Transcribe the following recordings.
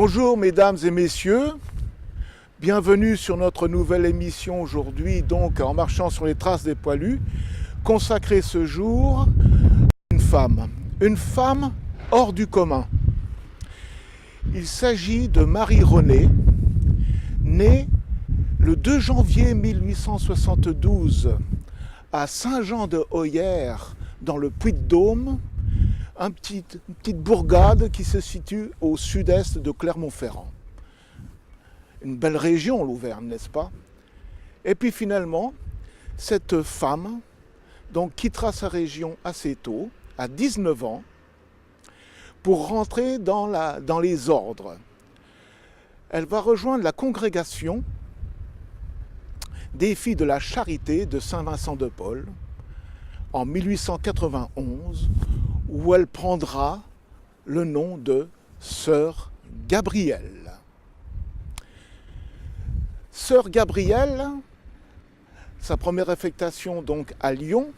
Bonjour mesdames et messieurs, bienvenue sur notre nouvelle émission aujourd'hui, donc en marchant sur les traces des poilus, consacrée ce jour à une femme hors du commun. Il s'agit de Marie-Renée, née le 2 janvier 1872 à Saint-Jean-de-Hoyères, dans le Puy-de-Dôme, une petite bourgade qui se situe au sud-est de Clermont-Ferrand. Une belle région, l'Auvergne, n'est-ce pas? Et puis finalement, cette femme donc, quittera sa région assez tôt, à 19 ans, pour rentrer dans les ordres. Elle va rejoindre la congrégation des filles de la Charité de Saint-Vincent-de-Paul en 1891, où elle prendra le nom de Sœur Gabrielle. Sœur Gabrielle, sa première affectation donc à Lyon,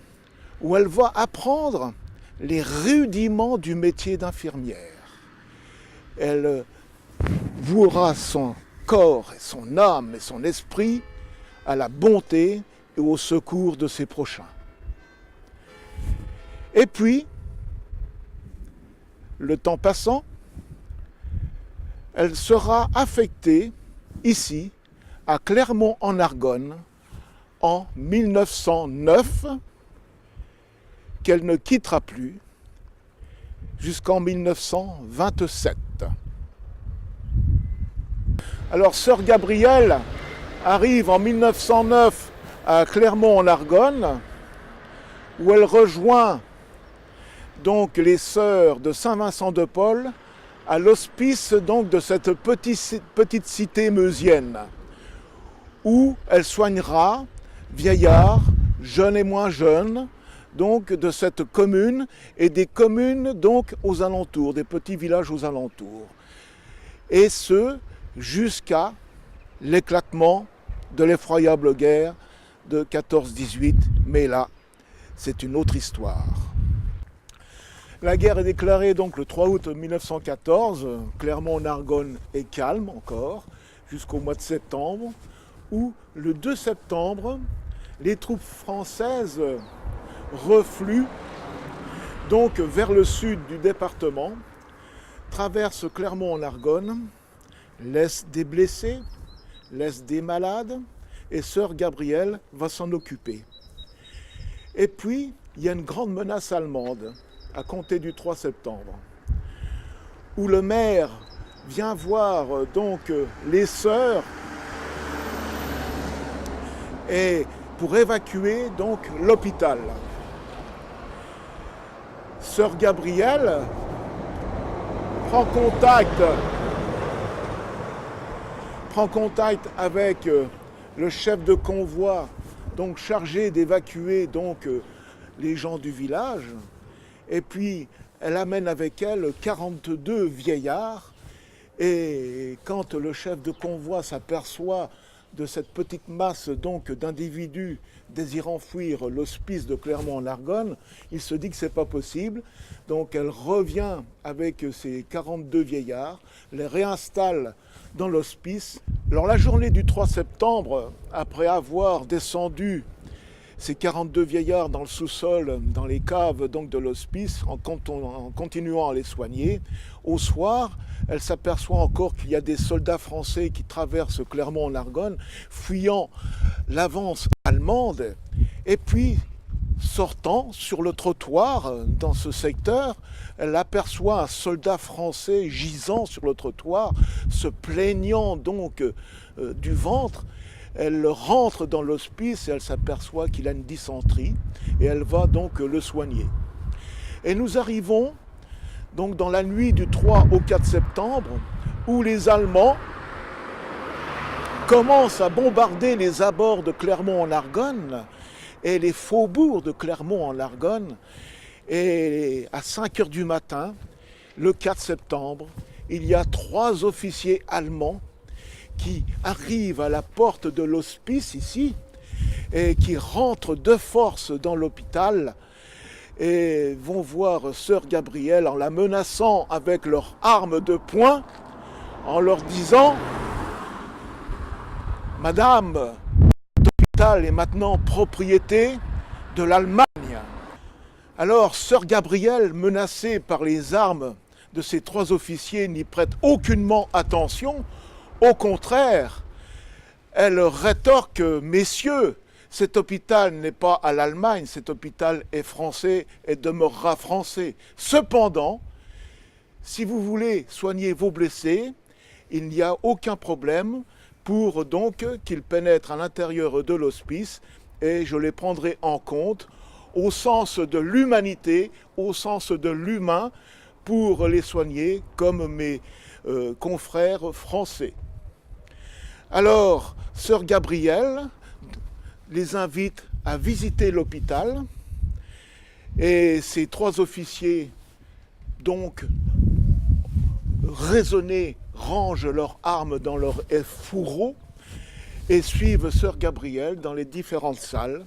où elle va apprendre les rudiments du métier d'infirmière. Elle vouera son corps, et son âme et son esprit à la bonté et au secours de ses prochains. Et puis, le temps passant, elle sera affectée ici, à Clermont-en-Argonne, en 1909, qu'elle ne quittera plus jusqu'en 1927. Alors, Sœur Gabrielle arrive en 1909 à Clermont-en-Argonne, où elle rejoint donc les sœurs de Saint-Vincent-de-Paul à l'hospice donc de cette petite cité meusienne, où elle soignera vieillards, jeunes et moins jeunes, donc de cette commune et des communes donc aux alentours, des petits villages aux alentours. Et ce, jusqu'à l'éclatement de l'effroyable guerre de 14-18, mais là, c'est une autre histoire. La guerre est déclarée donc le 3 août 1914, Clermont-en-Argonne est calme encore, jusqu'au mois de septembre, où le 2 septembre, les troupes françaises refluent donc vers le sud du département, traversent Clermont-en-Argonne, laissent des blessés, laissent des malades, et Sœur Gabrielle va s'en occuper. Et puis, il y a une grande menace allemande, à compter du 3 septembre, où le maire vient voir donc les sœurs et pour évacuer donc l'hôpital. Sœur Gabrielle prend contact avec le chef de convoi, donc chargé d'évacuer donc les gens du village. Et puis, elle amène avec elle 42 vieillards. Et quand le chef de convoi s'aperçoit de cette petite masse donc d'individus désirant fuir l'hospice de Clermont-en-Argonne, il se dit que c'est pas possible. Donc elle revient avec ces 42 vieillards, les réinstalle dans l'hospice. Alors la journée du 3 septembre, après avoir descendu ces 42 vieillards dans le sous-sol, dans les caves donc de l'hospice, en continuant à les soigner. Au soir, elle s'aperçoit encore qu'il y a des soldats français qui traversent Clermont-en-Argonne, fuyant l'avance allemande. Et puis, sortant sur le trottoir dans ce secteur, elle aperçoit un soldat français gisant sur le trottoir, se plaignant donc du ventre. Elle rentre dans l'hospice et elle s'aperçoit qu'il a une dysenterie et elle va donc le soigner. Et nous arrivons donc dans la nuit du 3 au 4 septembre où les Allemands commencent à bombarder les abords de Clermont-en-Argonne et les faubourgs de Clermont-en-Argonne. Et à 5 heures du matin, le 4 septembre, il y a 3 officiers allemands qui arrivent à la porte de l'hospice ici et qui rentrent de force dans l'hôpital et vont voir Sœur Gabrielle en la menaçant avec leurs armes de poing en leur disant « Madame, l'hôpital est maintenant propriété de l'Allemagne ». Alors, sœur Gabrielle, menacée par les armes de ces trois officiers, n'y prête aucunement attention. Au contraire, elle rétorque « Messieurs, cet hôpital n'est pas à l'Allemagne, cet hôpital est français et demeurera français. Cependant, si vous voulez soigner vos blessés, il n'y a aucun problème pour donc qu'ils pénètrent à l'intérieur de l'hospice et je les prendrai en compte au sens de l'humanité, au sens de l'humain, pour les soigner comme mes confrères français. » Alors, sœur Gabrielle les invite à visiter l'hôpital et ces trois officiers, donc raisonnés, rangent leurs armes dans leurs fourreaux et suivent sœur Gabrielle dans les différentes salles.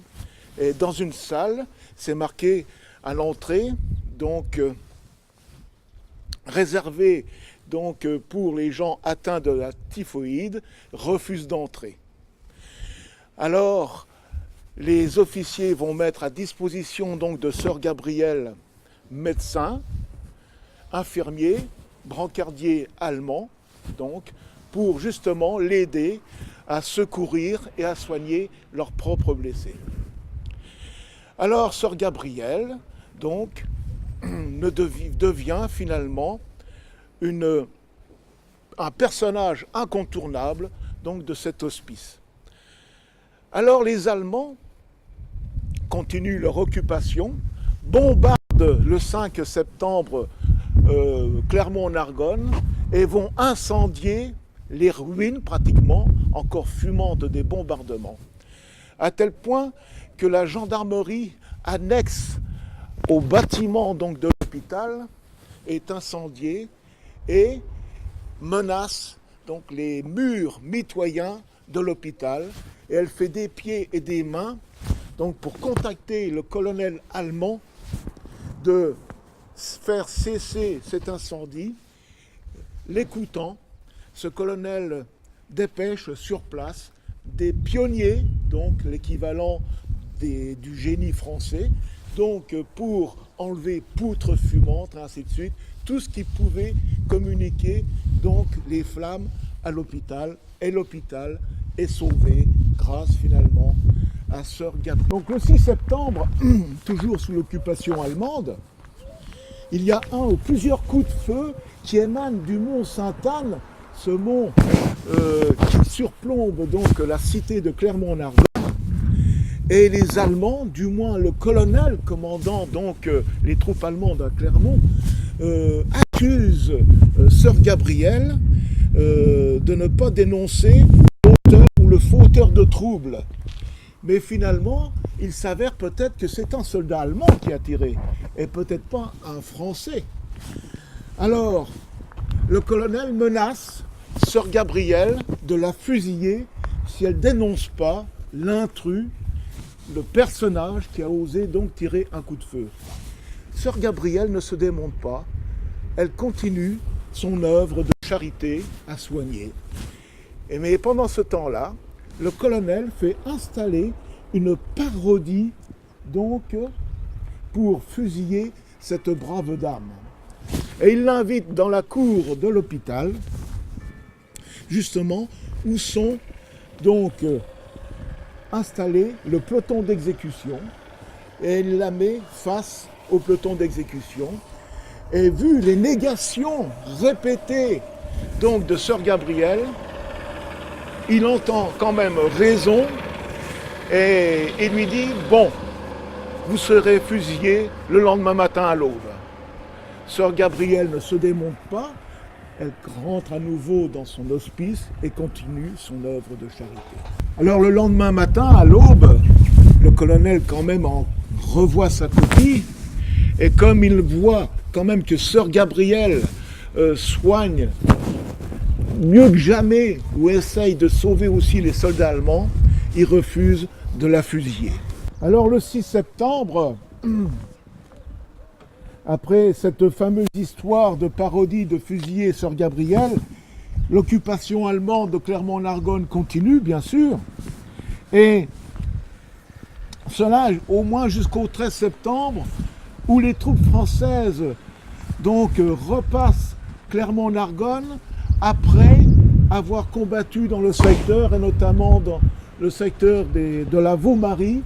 Et dans une salle, c'est marqué à l'entrée, donc réservé donc, pour les gens atteints de la typhoïde, refuse d'entrer. Alors, les officiers vont mettre à disposition donc, de sœur Gabrielle médecins, infirmiers, brancardiers allemands, donc, pour justement l'aider à secourir et à soigner leurs propres blessés. Alors, sœur Gabrielle, donc, devient finalement un personnage incontournable donc, de cet hospice. Alors, les Allemands continuent leur occupation, bombardent le 5 septembre Clermont-en-Argonne et vont incendier les ruines pratiquement encore fumantes des bombardements, à tel point que la gendarmerie annexe au bâtiment donc, de l'hôpital est incendiée et menace donc, les murs mitoyens de l'hôpital. Et elle fait des pieds et des mains donc, pour contacter le colonel allemand de faire cesser cet incendie. L'écoutant, ce colonel dépêche sur place des pionniers, donc l'équivalent du génie français, donc pour enlever poutres fumantes, ainsi de suite, tout ce qui pouvait communiquer donc les flammes à l'hôpital, et l'hôpital est sauvé grâce finalement à sœur Gabrielle. Donc le 6 septembre, toujours sous l'occupation allemande, il y a un ou plusieurs coups de feu qui émanent du mont Sainte-Anne, ce mont qui surplombe donc la cité de Clermont-en-Argonne. Et les Allemands, du moins le colonel commandant donc les troupes allemandes à Clermont, accusent sœur Gabrielle de ne pas dénoncer l'auteur ou le fauteur de troubles. Mais finalement, il s'avère peut-être que c'est un soldat allemand qui a tiré, et peut-être pas un Français. Alors, le colonel menace sœur Gabrielle de la fusiller si elle ne dénonce pas l'intrus, le personnage qui a osé donc tirer un coup de feu. Sœur Gabrielle ne se démonte pas, elle continue son œuvre de charité à soigner. Mais pendant ce temps-là, le colonel fait installer une parodie donc pour fusiller cette brave dame. Et il l'invite dans la cour de l'hôpital, justement, où sont donc installés le peloton d'exécution, et il la met face au peloton d'exécution. Et vu les négations répétées donc de sœur Gabrielle, il entend quand même raison et il lui dit « Bon, vous serez fusillé le lendemain matin à l'aube ». Sœur Gabrielle ne se démonte pas, elle rentre à nouveau dans son hospice et continue son œuvre de charité. Alors le lendemain matin, à l'aube, le colonel quand même en revoit sa copie, et comme il voit quand même que sœur Gabrielle soigne mieux que jamais ou essaye de sauver aussi les soldats allemands, il refuse de la fusiller. Alors le 6 septembre, après cette fameuse histoire de parodie de fusiller sœur Gabrielle, L'occupation allemande de Clermont-en-Argonne continue, bien sûr. Et cela au moins jusqu'au 13 septembre, où les troupes françaises donc repassent Clermont-en-Argonne après avoir combattu dans le secteur, et notamment dans le secteur de la Vaumarie,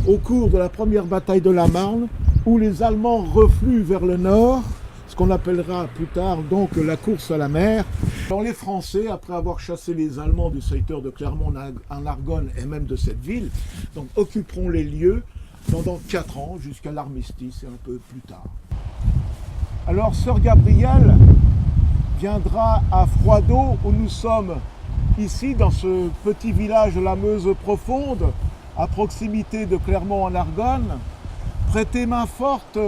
au cours de la première bataille de la Marne, où les Allemands refluent vers le nord, ce qu'on appellera plus tard donc la course à la mer. Alors les Français, après avoir chassé les Allemands du secteur de Clermont-en-Argonne et même de cette ville, donc occuperont les lieux pendant 4 ans, jusqu'à l'armistice et un peu plus tard. Alors Sœur Gabrielle viendra à Froideau, où nous sommes ici, dans ce petit village de la Meuse profonde, à proximité de Clermont-en-Argonne, prêter main forte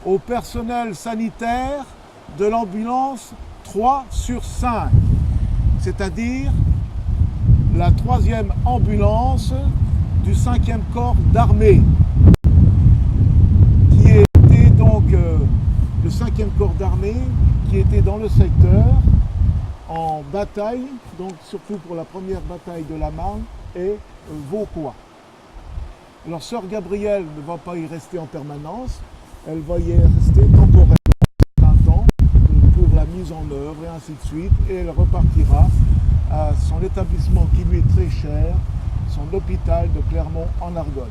au personnel sanitaire de l'ambulance 3 sur 5, c'est-à-dire la 3e ambulance du 5e corps d'armée, qui était donc le 5e corps d'armée qui était dans le secteur en bataille, donc surtout pour la première bataille de la Marne et Vauquois. Alors Sœur Gabrielle ne va pas y rester en permanence, elle va y rester temporairement un temps pour la mise en œuvre et ainsi de suite, et elle repartira à son établissement qui lui est très cher, son hôpital de Clermont-en-Argonne.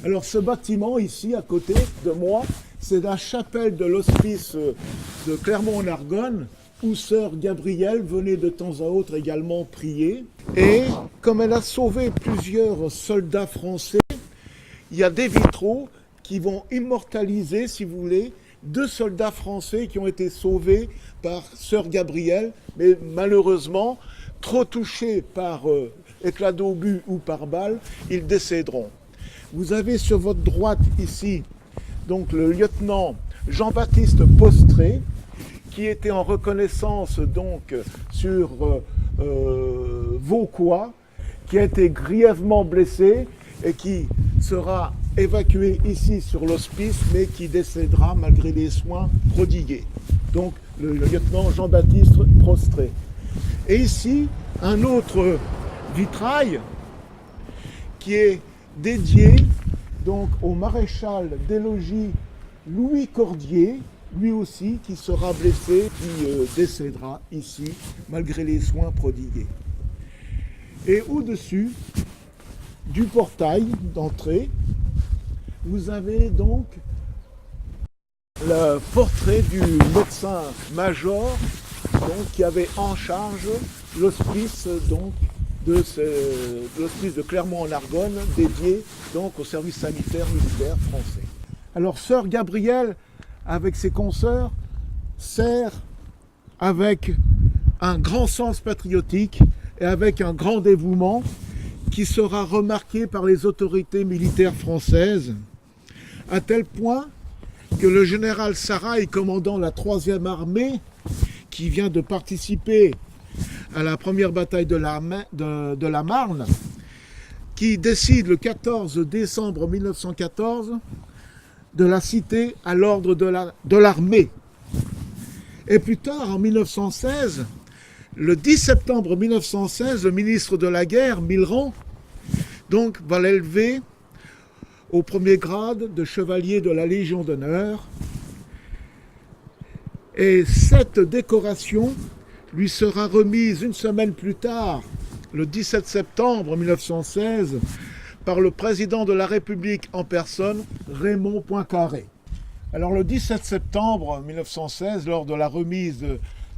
Alors ce bâtiment ici à côté de moi, c'est la chapelle de l'hospice de Clermont-en-Argonne, où Sœur Gabrielle venait de temps à autre également prier. Et comme elle a sauvé plusieurs soldats français, il y a des vitraux qui vont immortaliser, si vous voulez, 2 soldats français qui ont été sauvés par Sœur Gabrielle, mais malheureusement, trop touchés par éclat d'obus ou par balle, ils décéderont. Vous avez sur votre droite ici, donc le lieutenant Jean-Baptiste Postré, qui était en reconnaissance donc sur Vauquois, qui a été grièvement blessé et qui sera évacué ici sur l'hospice, mais qui décédera malgré les soins prodigués. Donc le lieutenant Jean-Baptiste Postré. Et ici, un autre vitrail qui est dédié donc au maréchal des logis Louis Cordier, lui aussi qui sera blessé, qui décédera ici malgré les soins prodigués. Et au-dessus du portail d'entrée, vous avez donc le portrait du médecin-major qui avait en charge l'hospice de l'hospice de Clermont-en-Argonne, dédié donc au service sanitaire militaire français. Alors Sœur Gabrielle, avec ses consoeurs, sert avec un grand sens patriotique et avec un grand dévouement qui sera remarqué par les autorités militaires françaises, à tel point que le général Sarrail, commandant la 3e armée, qui vient de participer à la première bataille de la Marne, qui décide le 14 décembre 1914 de la citer à l'ordre de l'armée. Et plus tard, en 1916, le 10 septembre 1916, le ministre de la guerre, Millerand, donc, va l'élever au 1er grade de chevalier de la Légion d'honneur. Et cette décoration lui sera remise une semaine plus tard, le 17 septembre 1916, par le président de la République en personne, Raymond Poincaré. Alors le 17 septembre 1916, lors de la remise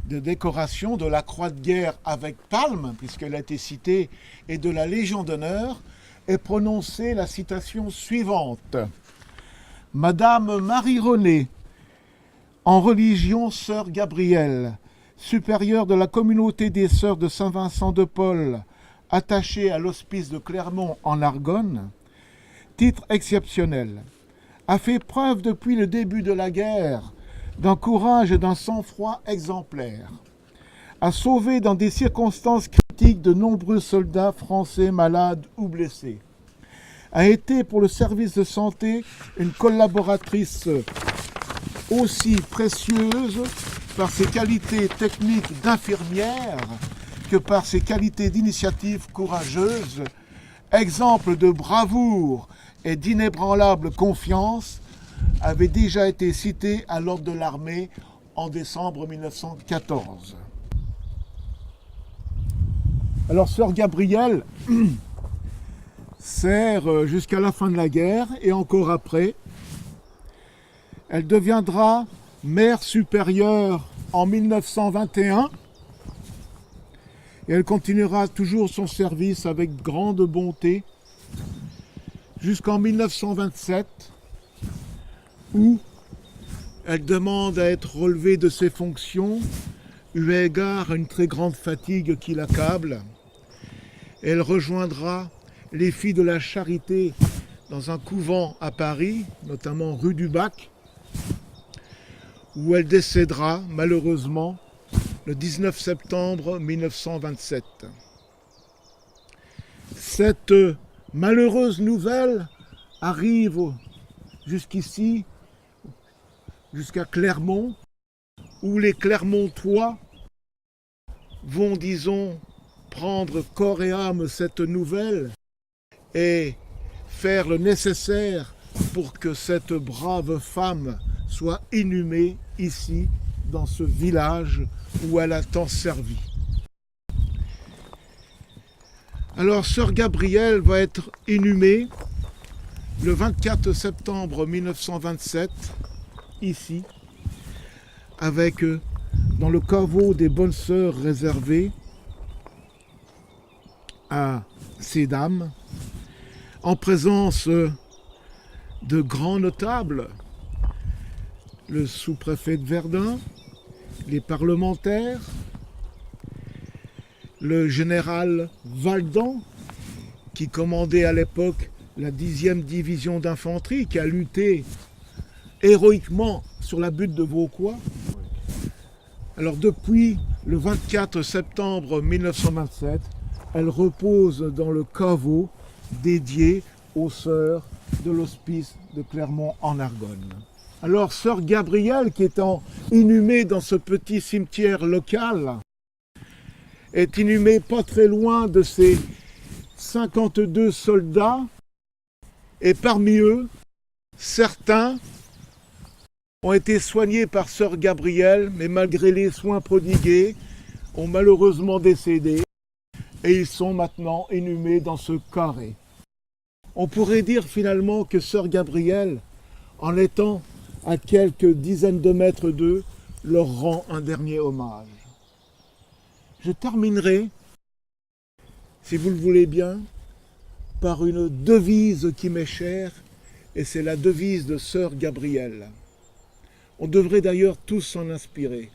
de décoration de la Croix de guerre avec palme, puisqu'elle a été citée, et de la Légion d'honneur, est prononcée la citation suivante. Madame Marie-Renée, en religion Sœur Gabrielle, supérieure de la communauté des Sœurs de Saint-Vincent de Paul, attachée à l'hospice de Clermont-en-Argonne, titre exceptionnel, a fait preuve depuis le début de la guerre d'un courage et d'un sang-froid exemplaires, a sauvé dans des circonstances critiques de nombreux soldats français malades ou blessés, a été pour le service de santé une collaboratrice aussi précieuse par ses qualités techniques d'infirmière que par ses qualités d'initiative courageuse, exemple de bravoure et d'inébranlable confiance, avait déjà été cité à l'ordre de l'armée en décembre 1914. Alors, sœur Gabrielle sert jusqu'à la fin de la guerre et encore après. Elle deviendra mère supérieure en 1921 et elle continuera toujours son service avec grande bonté jusqu'en 1927 où elle demande à être relevée de ses fonctions eu égard à une très grande fatigue qui l'accable. Elle rejoindra les filles de la Charité dans un couvent à Paris, notamment rue du Bac, où elle décédera malheureusement le 19 septembre 1927. Cette malheureuse nouvelle arrive jusqu'ici, jusqu'à Clermont, où les Clermontois vont, disons, prendre corps et âme cette nouvelle et faire le nécessaire pour que cette brave femme soit inhumée ici, dans ce village où elle a tant servi. Alors, sœur Gabrielle va être inhumée le 24 septembre 1927, ici, avec, dans le caveau des bonnes sœurs réservé à ces dames, en présence de grands notables, le sous-préfet de Verdun, les parlementaires, le général Valdan, qui commandait à l'époque la 10e division d'infanterie, qui a lutté héroïquement sur la butte de Vauquois. Alors depuis le 24 septembre 1927, elle repose dans le caveau dédié aux sœurs de l'hospice de Clermont en Argonne. Alors, sœur Gabrielle, qui est inhumée dans ce petit cimetière local, est inhumée pas très loin de ses 52 soldats, et parmi eux, certains ont été soignés par sœur Gabrielle, mais malgré les soins prodigués, ont malheureusement décédé, et ils sont maintenant inhumés dans ce carré. On pourrait dire finalement que sœur Gabrielle, en étant à quelques dizaines de mètres d'eux, leur rend un dernier hommage. Je terminerai, si vous le voulez bien, par une devise qui m'est chère, et c'est la devise de sœur Gabrielle. On devrait d'ailleurs tous s'en inspirer.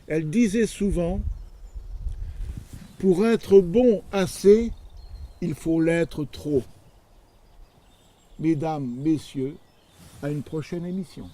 Elle disait souvent, « Pour être bon assez, il faut l'être trop. » Mesdames, messieurs, à une prochaine émission.